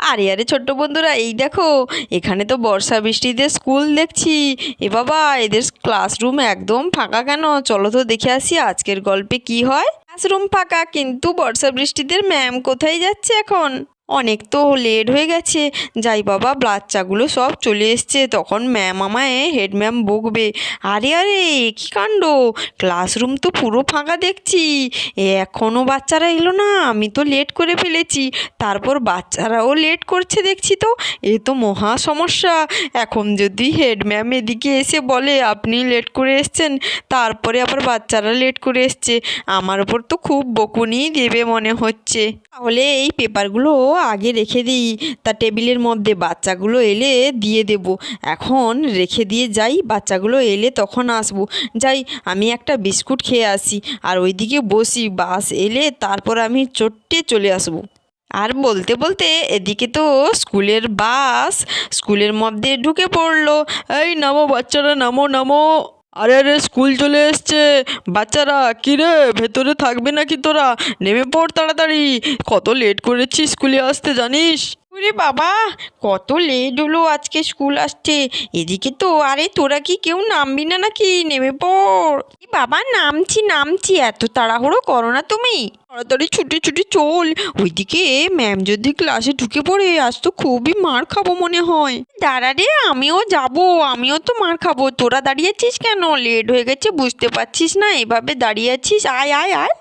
আরে আরে ছোট্ট বন্ধুরা, এই দেখো এখানে তো বর্ষা বৃষ্টিতে স্কুল দেখছি। এ বাবা, এদের ক্লাসরুম একদম ফাঁকা কেন? চলো তো দেখে আসি আজকের গল্পে কি হয়। ক্লাসরুম ফাঁকা, কিন্তু বর্ষা বৃষ্টিতে ম্যাম কোথায় যাচ্ছে এখন? অনেক তো লেট হয়ে গেছে। যাই বাবা, বাচ্চাগুলো সব চলে এসছে, তখন ম্যাম আমায় হেড ম্যাম বকবে। আরে আরে, কী কাণ্ড! ক্লাসরুম তো পুরো ফাঁকা দেখছি। এখনও বাচ্চারা এলো না, আমি তো লেট করে ফেলেছি। তারপর বাচ্চারাও লেট করছে দেখছি, তো এ তো মহা সমস্যা। এখন যদি হেড ম্যাম এদিকে এসে বলে আপনি লেট করে এসছেন, তারপরে আবার বাচ্চারা লেট করে এসছে, আমার ওপর তো খুব বকুনি দেবে মনে হচ্ছে। তাহলে এই পেপারগুলো আগে রেখে দিই, তা টেবিলের মধ্যে বাচ্চাগুলো এলে দিয়ে দেব। এখন রেখে দিয়ে যাই, বাচ্চাগুলো এলে তখন আসবো। যাই, আমি একটা বিস্কুট খেয়ে আসি, আর ওইদিকে বসি, বাস এলে তারপর আমি চট্টে চলে আসবো। আর বলতে বলতে এদিকে তো স্কুলের বাস স্কুলের মধ্যে ঢুকে পড়লো। এই নামো বাচ্চারা, নামো নামো। আরে আরে, স্কুল চলে এসছে। বাচ্চারা, কী রে, ভেতরে থাকবে নাকি তোরা? নেমে পড় তাড়াতাড়ি। কত লেট করেছি স্কুলে আসতে জানিস? ওরে বাবা, কত লেট হলো আজকে স্কুল আসতে। এদিকে তো, আরে তোরা কি কেউ নামবি না নাকি? নেমে পড়। এ বাবা, নামছি নামছি, এত তাড়াহুড়ো করো না তুমি। তাড়াতাড়ি ছুটে ছুটে চল। ওইদিকে ম্যাম যদি ক্লাসে ঢুকে পড়ে, আজ তো খুবই মার খাবো মনে হয়। দাঁড়া রে, আমিও যাব, আমিও তো মার খাবো। তোরা দাঁড়িয়েছিস কেন? লেট হয়ে গেছে বুঝতে পারছিস না? এভাবে দাঁড়িয়ে আছিস, আয় আয় আয়।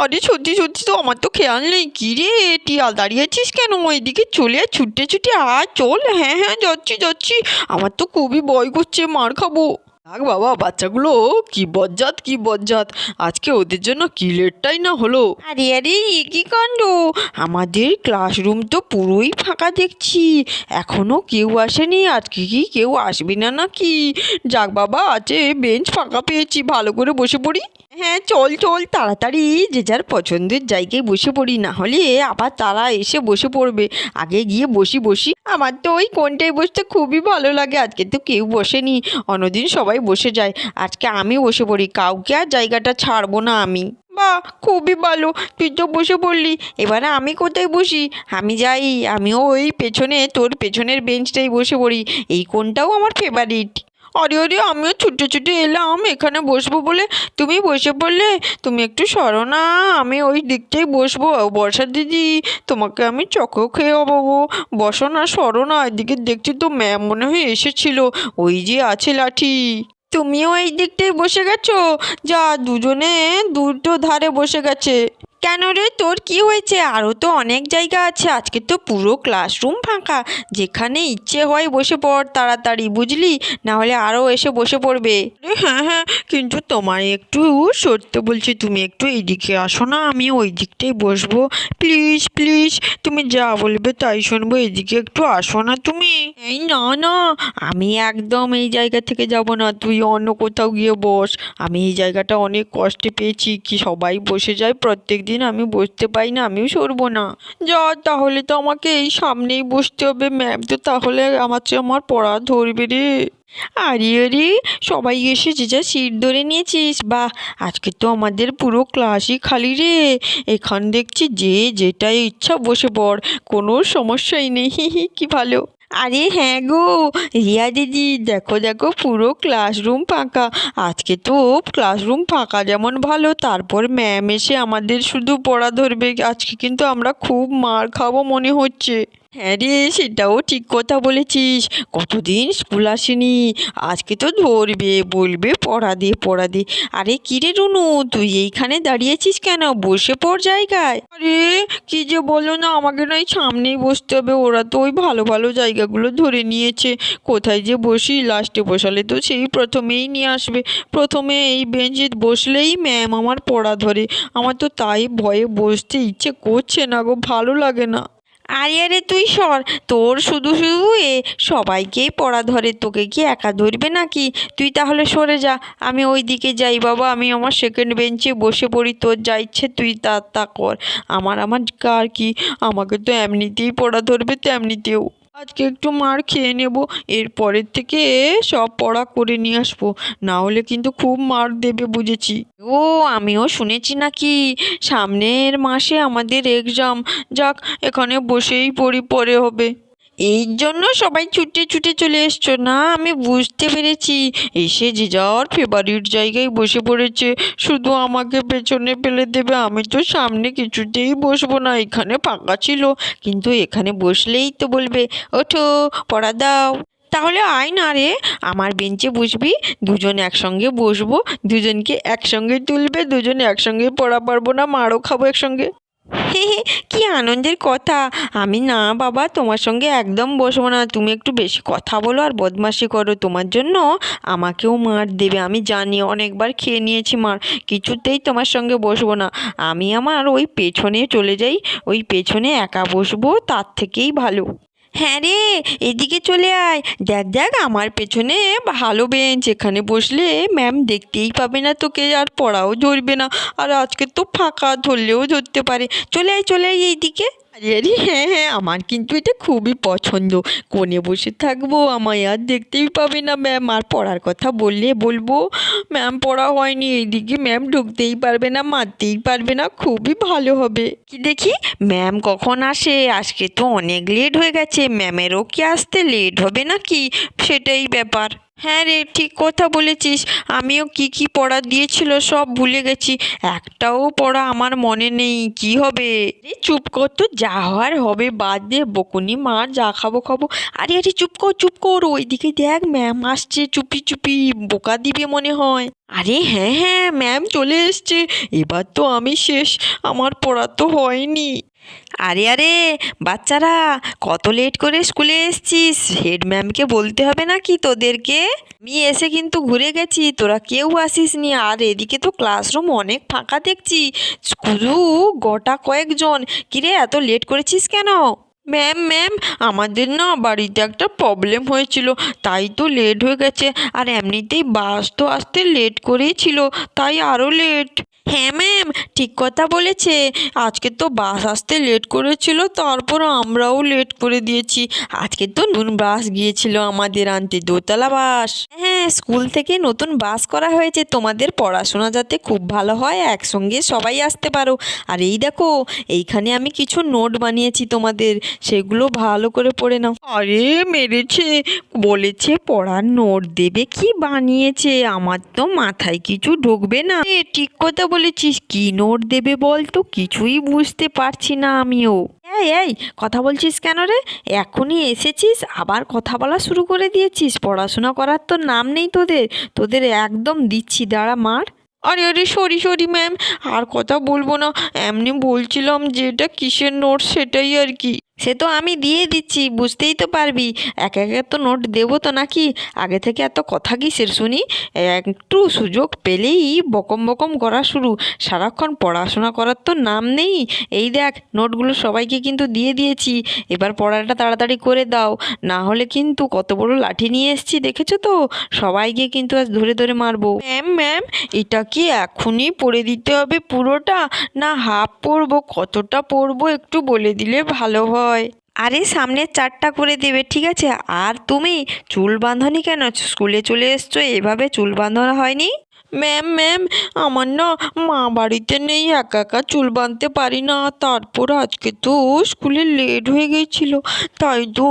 আরে সত্যি সত্যি তো, আমার তো খেয়াল নেই। কী রে, টিয়া দাঁড়িয়ে আছিস কেন? ওইদিকে চলে আয়, ছুটে ছুটে আয়, চল। হ্যাঁ হ্যাঁ, যাচ্ছি যাচ্ছি। আমার তো খুবই ভয় করছে, মার খাবো। থাক বাবা, বাচ্চাগুলো কি বজ্জাত কি বজ্জাত, আজকে ওদের জন্য কি লেটটাই না হলো। আরে আরে, এ কি কাণ্ড! আমাদের ক্লাসরুম তো পুরোই ফাঁকা দেখছি, এখনো কেউ আসেনি। আজকে কি কেউ আসবে না নাকি? যাক বাবা, আছে বেঞ্চ ফাঁকা পেয়েছি, ভালো করে বসে পড়ি। হ্যাঁ চল চল, তাড়াতাড়ি যে যার পছন্দের জায়গায় বসে পড়ি, না হলে আবার তারা এসে বসে পড়বে। আগে গিয়ে বসি বসি। আমার তো ওই কোনটায় বসতে খুবই ভালো লাগে। আজকে তো কেউ বসেনি, অন্যদিন সবাই বসে যায়, আজকে আমি বসে পড়ি, কাউকে আর জায়গাটা ছাড়বো না আমি। বাহ, খুবই ভালো, তুই তো বসে পড়লি। এবারে আমি কোথায় বসি? আমি যাই, আমিও ওই পেছনে তোর পেছনের বেঞ্চটাই বসে পড়ি। এই কোনটাও আমার ফেভারিট। আরে আরে, আমিও ছুটে ছুটে এলাম এখানে বসবো বলে, তুমি বসে পড়লে। তুমি একটু সরো না, আমি ওই দিকটাই বসবো। বর্ষা দিদি, তোমাকে আমি চকো খেয়ে পাবো। বসো না, সরো না, এদিকে দেখছি তো ম্যাম মনে হয় এসেছিল, ওই যে আছে লাঠি। তুমিও এই দিকটায় বসে গেছো? যা, দুজনে দুটো ধারে বসে গেছে। কেন রে, তোর কি হয়েছে? আরও তো অনেক জায়গা আছে, আজকে তো পুরো ক্লাসরুম ফাঁকা। যেখানে ইচ্ছে হয় বসে পড় তাড়াতাড়ি, বুঝলি? না হলে আরও এসে বসে পড়বে। হ্যাঁ হ্যাঁ, কিন্তু তোমায় একটু সরতে বলছি, তুমি একটু এইদিকে আসো না, আমি ওই দিকটাই বসবো। প্লিজ প্লিজ, তুমি যা বলবে তাই শুনবো, এদিকে একটু আসো না তুমি। এই না না, আমি একদম এই জায়গা থেকে যাব না, তুই অন্য কোথাও গিয়ে বস। আমি এই জায়গাটা অনেক কষ্টে পেয়েছি, কি সবাই বসে যায় প্রত্যেক দিন, আমি বসতে পাই না, আমিও সরবো না। যা, তাহলে তো আমাকে এই সামনেই বসতে হবে। ম্যাম তো তাহলে আমার পড়া ধরবে রে। আরে আরে, সবাই এসে যে যা সিট ধরে নিয়েছিস, বাহ! আজকে তো আমাদের পুরো ক্লাসই খালি রে। এখান দেখছি যে যেটাই ইচ্ছা বসে পড়, কোনো সমস্যাই নেই। হি হি, কি ভালো। আরে হ্যাঁ গো, রিয়া দিদি, দেখো দেখো, পুরো ক্লাসরুম ফাঁকা। আজকে তো ক্লাসরুম ফাঁকা যেমন ভালো, তারপর ম্যাম এসে আমাদের শুধু পড়া ধরবে। আজকে কিন্তু আমরা খুব মার খাবো মনে হচ্ছে। হ্যাঁ রে, সেটাও ঠিক কথা বলেছিস। কতদিন স্কুল আসেনি, আজকে তো ধরবে, বলবে পড়া দে পড়া দে। আরে কী রে রুনু, তুই এইখানে দাঁড়িয়েছিস কেন? বসে পড় জায়গায়। আরে কি যে বলো না, আমাকে না এই সামনেই বসতে হবে, ওরা তো ওই ভালো ভালো জায়গাগুলো ধরে নিয়েছে। কোথায় যে বসি? লাস্টে বসালে তো সেই প্রথমেই নিয়ে আসবে, প্রথমে এই বেঞ্চে বসলেই ম্যাম আমার পড়া ধরে। আমার তো তাই ভয়ে বসতে ইচ্ছে করছে না গো, ভালো লাগে না। আরে আরে, তুই সর, তোর শুধু শুধু সবাইকেই পড়া ধরে, তোকে কি একা ধরবে নাকি? তুই তাহলে সরে যা, আমি ওই দিকে যাই বাবা, আমি আমার সেকেন্ড বেঞ্চে বসে পড়ি, তোর যা ইচ্ছে তুই তা কর। আমার কার কি, আমাকে তো এমনিতেই পড়া ধরবে তেমনিতেও। আজকে একটু মার খেয়ে নেব, এরপরের থেকে সব পড়া করে নিয়ে আসবো, না হলে কিন্তু খুব মার দেবে, বুঝেছি। ও, আমিও শুনেছি নাকি সামনের মাসে আমাদের এক্সাম। যাক, এখানে বসেই পড়ি, পরে হবে। এই জন্য সবাই ছুটে ছুটে চলে এসছো না, আমি বুঝতে পেরেছি। এসে যে যার ফেভারিট জায়গায় বসে পড়েছে, শুধু আমাকে পেছনে ফেলে দেবে। আমি তো সামনে কিছুতেই বসবো না, এখানে ফাঁকা ছিল, কিন্তু এখানে বসলেই তো বলবে ওঠো, পড়া দাও। তাহলে আয় না রে, আমার বেঞ্চে বসবি, দুজন একসঙ্গে বসবো, দুজনকে একসঙ্গে তুলবে, দুজনে একসঙ্গে পড়া পারবো না, মারও খাবো একসঙ্গে। হে হে, কি আনন্দের কথা। আমি না বাবা, তোমার সঙ্গে একদম বসবো না, তুমি একটু বেশি কথা বলো আর বদমাশি করো, তোমার জন্য আমাকেও মার দেবে, আমি জানি, অনেকবার খেয়ে নিয়েছি মার। কিছুতেই তোমার সঙ্গে বসবো না, আমি আমার ওই পেছনে চলে যাই, ওই পেছনে একা বসবো, তার থেকেই ভালো। হ্যাঁ রে, এদিকে চলে আয়, দেখ দেখ আমার পেছনে ভালো বেঞ্চ, এখানে বসলে ম্যাম দেখতেই পাবে না তোকে, আর পড়াও ধরবে না, আর আজকে তো ফাঁকা, ধরলেও ধরতে পারে। চলে আয় চলে আয় এইদিকে। আরে আরে, হ্যাঁ হ্যাঁ, আমার কিন্তু এটা খুবই পছন্দ, কোণে বসে থাকবো, আমায় আর দেখতেই পাবে না ম্যাম, আর পড়ার কথা বললে বলবো ম্যাম পড়া হয়নি, এইদিকে ম্যাম ঢুকতেই পারবে না, মারতেই পারবে না, খুবই ভালো হবে। কি দেখি ম্যাম কখন আসে, আজকে তো অনেক লেট হয়ে গেছে, ম্যামেরও কি আসতে লেট হবে নাকি, সেটাই ব্যাপার। হ্যাঁ রে, ঠিক কথা বলেছিস, আমিও কি কি পড়া দিয়েছিল সব ভুলে গেছি, একটাও পড়া আমার মনে নেই, কি হবে রে? চুপ কর তো, যা হওয়ার হবে, বাদ দে, বকুনি মার, যা খাবো খাবো। আরে আরে, চুপ কর চুপ কর, ওইদিকে দেখ ম্যাম আসছে, চুপি চুপি, বোকা দিবে মনে হয়। আরে হ্যাঁ হ্যাঁ, ম্যাম চলে এসছে, এবার তো আমি শেষ, আমার পড়া তো হয়নি। আরে আরে, বাচ্চারা কত লেট করে স্কুলে এসছিস, হেড ম্যামকে বলতে হবে নাকি তোদেরকে? আমি এসে কিন্তু ঘুরে গেছি, তোরা কেউ আসিসনি, আর এদিকে তো ক্লাসরুম অনেক ফাঁকা দেখছি, শুধু গোটা কয়েকজন। কিরে, এত লেট করেছিস কেন? ম্যাম ম্যাম, আমাদের না বাড়িতে একটা প্রবলেম হয়েছিল, তাই তো লেট হয়ে গেছে, আর এমনিতেই বাস তো আসতে লেট করেই ছিল, তাই আরও লেট। হ্যাঁ ম্যাম, ঠিক কথা বলেছে, আজকে তো বাস আসতে লেট করেছিল, তারপর আমরাও লেট করে দিয়েছি, আজকে তো নতুন বাস গিয়েছিল আমাদের আনতে, দোতলা বাস। হ্যাঁ, স্কুল থেকে নতুন বাস করা হয়েছে, তোমাদের পড়াশোনা যাতে খুব ভালো হয়, একসঙ্গে সবাই আসতে পারো। আর এই দেখো, এইখানে আমি কিছু নোট বানিয়েছি তোমাদের, সেগুলো ভালো করে পড়ে নাও। আরে মেরেছে, বলেছে পড়ার নোট দেবে, কি বানিয়েছে, আমার তো মাথায় কিছু ঢুকবে না। ঠিক কথা বলেছিস, কি নোট দেবে বল তো, কিছুই বুঝতে পারছি না আমিও। এই এই, কথা বলছিস কেন রে? এখনই এসেছিস আবার কথা বলা শুরু করে দিয়েছিস, পড়াশোনা করার তো নাম নেই তোদের, তোদের একদম দিচ্ছি, দাঁড়া মার। আরে আরে, সরি সরি ম্যাম, আর কথা বলবো না, এমনি বলছিলাম যে এটা কিসের নোট সেটাই আর কি। সে তো আমি দিয়ে দিচ্ছি, বুঝতেই তো পারবি, এক এক তো নোট দেবো তো নাকি, আগে থেকে এত কথা কিসের শুনি, একটু সুযোগ পেলেই বকম বকম করা শুরু, সারাক্ষণ পড়াশোনা করার তো নাম নেই। এই দেখ, নোটগুলো সবাইকে কিন্তু দিয়ে দিয়েছি, এবার পড়াটা তাড়াতাড়ি করে দাও, না হলে কিন্তু কত বড় লাঠি নিয়ে এসেছি দেখেছো তো, সবাইকে কিন্তু আজ ধরে ধরে মারবো। ম্যাম ম্যাম, এটা কি এখনই পড়ে দিতে হবে পুরোটা, না হাফ পড়বো, কতটা পড়বো একটু বলে দিলে ভালো হয়। আরে সামনের চারটা করে দেবে, ঠিক আছে। আর তুমি চুল বাঁধনি কেন, স্কুলে চলে এসছো, এভাবে চুল বাঁধানো হয়নি? ম্যাম ম্যাম, আমার না মা বাড়িতে নেই, একা একা চুল বাঁধতে পারি না, তারপর আজকে তো স্কুলে লেট হয়ে গিয়েছিল, তাই তো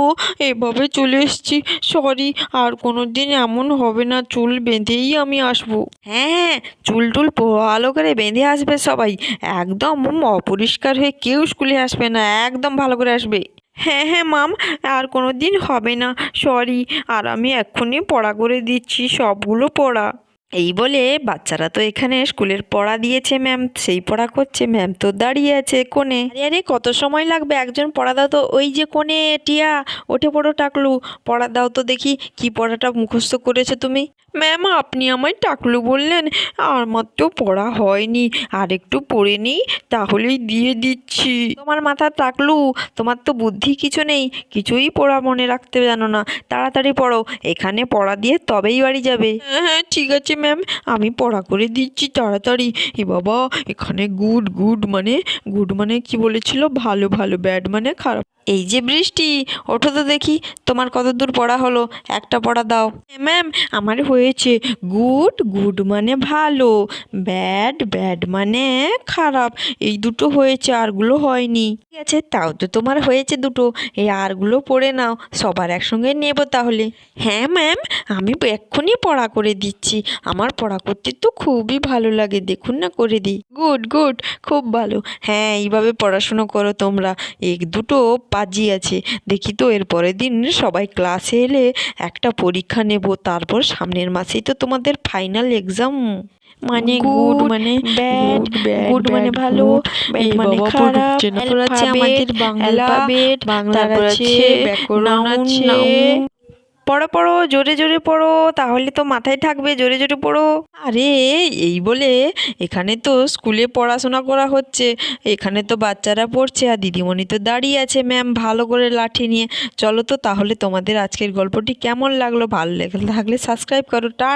এভাবে চলে এসেছি, সরি, আর কোনো দিন এমন হবে না, চুল বেঁধেই আমি আসবো। হ্যাঁ হ্যাঁ, চুল টুল ভালো করে বেঁধে আসবে সবাই, একদম অপরিষ্কার হয়ে কেউ স্কুলে আসবে না, একদম ভালো করে আসবে। হ্যাঁ হ্যাঁ মাম, আর কোনো দিন হবে না, সরি, আর আমি এক্ষুনি পড়া করে দিচ্ছি, সবগুলো পড়া। এই বলে বাচ্চারা তো এখানে স্কুলের পড়া দিয়েছে ম্যাম, সেই পড়া করছে, ম্যাম তো দাঁড়িয়ে আছে কোণে। আরে আরে, কত সময় লাগবে, একজন পড়া দাও তো, ওই যে কোণে টিয়া, ওঠে পড়ো টাকলু, পড়া দাও তো দেখি, কি পড়াটা মুখস্থ করেছো তুমি? ম্যাম, আপনি আমায় টাকলু বললেন, আমার তো পড়া হয়নি, আর একটু পড়ে নিই, তাহলেই দিয়ে দিচ্ছি। তোমার মাথা টাকলু, তোমার তো বুদ্ধি কিছু নেই, কিছুই পড়া মনে রাখতে জানো না, তাড়াতাড়ি পড়ো, এখানে পড়া দিয়ে তবেই বাড়ি যাবে। হ্যাঁ হ্যাঁ, ঠিক আছে ম্যাম, আমি পড়া করে দিচ্ছি তাড়াতাড়ি। এ বাবা, এখানে গুড গুড মানে, গুড মানে কি বলেছিল, ভালো ভালো, ব্যাড মানে খারাপ। এই যে বৃষ্টি, ওঠো তো দেখি তোমার কত দূর পড়া হলো, একটা পড়া দাও। ম্যাম আমার হয়েছে। গুড, গুড মানে ভালো, ব্যাড, ব্যাড মানে খারাপ, এই দুটো হয়েছে, আরগুলো হয়নি। ঠিক আছে, তাও তো তোমার হয়েছে দুটো, এই আরগুলো পড়ে নাও, সবার একসঙ্গে নেব তাহলে। হ্যাঁ ম্যাম, আমি এক্ষুনি পড়া করে দিচ্ছি, আমার পড়া করতে তো খুবই ভালো লাগে, দেখুন না করে দিই। গুড, গুড, খুব ভালো। হ্যাঁ, এইভাবে পড়াশুনো করো তোমরা, এক দুটো পাজি আছে, দেখি তো এর পরের দিন সবাই ক্লাসে এলে একটা পরীক্ষা নেব, তারপর সামনের মাসেই তো তোমাদের ফাইনাল এক্সাম। মানে গুড মানে ব্যাড, গুড মানে ভালো, ব্যাড মানে খারাপ, তারপর আছে আমাদের অ্যালফাবেট, তারপর আছে ব্যাকরণ আছে। পড়ো পড়ো, জোরে জোরে পড়ো, তাহলে তো মাথায় থাকবে, জোরে জোরে পড়ো। আরে এই বলে এখানে তো স্কুলে পড়াশোনা করা হচ্ছে, এখানে তো বাচ্চারা পড়ছে আর দিদিমণি তো দাঁড়িয়ে আছে ম্যাম ভালো করে লাঠি নিয়ে। চলো তো তাহলে তোমাদের আজকের গল্পটি কেমন লাগলো, ভালো লেগে থাকলে সাবস্ক্রাইব করো। টাটা।